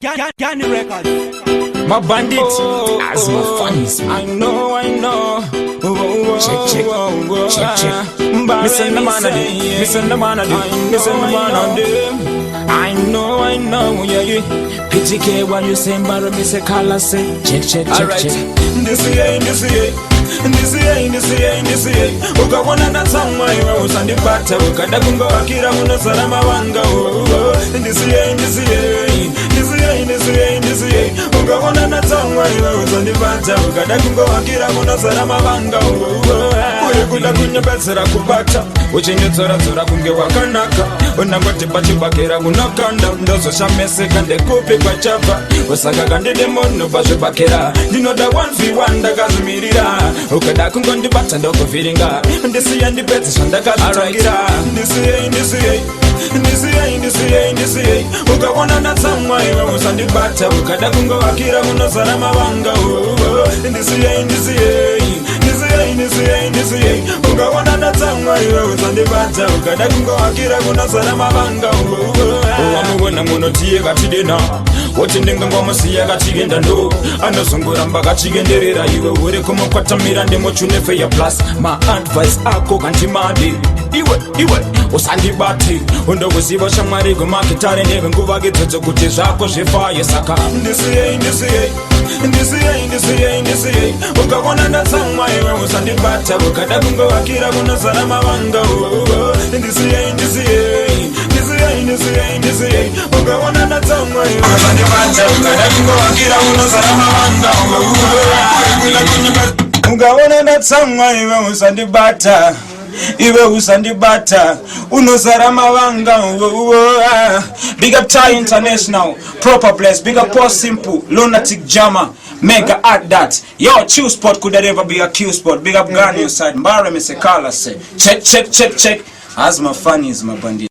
Gani record. My bandit, as my funnies. I know. Check. Missing the man of them, missing the man of them, missing the man of them. I know, yeah. PGK, what you saying, Barry, Miss Kala say. Check. Alright, this year. Uka wana na sangwa iwa usandi bata ukada kungo wakira muno salama wanga. This year. Uka wana na sangwa iwa usandi bata ukada kungo wakira muno salama wanga. Uye kuda kunya besera kubata uchinye tora kunge wakanaka. Unangote bachi bakera unakanda. Ndozo shamese kande kupi kwa chapa. Usaka kande demono bachi bakera. You know the one we wanda kazumirira. Ukada kungo ndi bata ndoko viringa. Ndisi ya ndi bete shanda kazutangira. Ndisi year. Uka wana na samwa iwa usandi bata. Ukada kungo wakira muno salama wanga. Ndisi year. Uka wana na samwa iwa usandi bata. Ukada kungo wakira muno salama wanga. Uwamuwena muno tiye katidena. Woti ndinga ngoma siya kachigenda ndo. Anozungura mbaka chigenderera iwe uri kumukwatamira ndimo chunefe ya plus. My advice ako kantimadi. Iwe usandibati undo kuziva shamwari kumakitare neve nguva gitodzo kuti zvako zvefaye saka ndisi year. Ukakona ndatsamwa iwe usandibata ukada kungo wakira kuno salama wanga. Ndisi year. Ukakona ndatsamwa iwe usandibata ukada kungo wakira kuno salama wanga. Ukakona ndatsamwa iwe usandibata iwe usandibata unosarama wanga. Big up Thai International, Proper Place, big up Post Simple, Lunatic Jammer, Mega at that. Yo, Q Spot could never be a Q Spot. Big up Ghani inside. Mbara Mese Kala say. Check. As my funny is my bandit.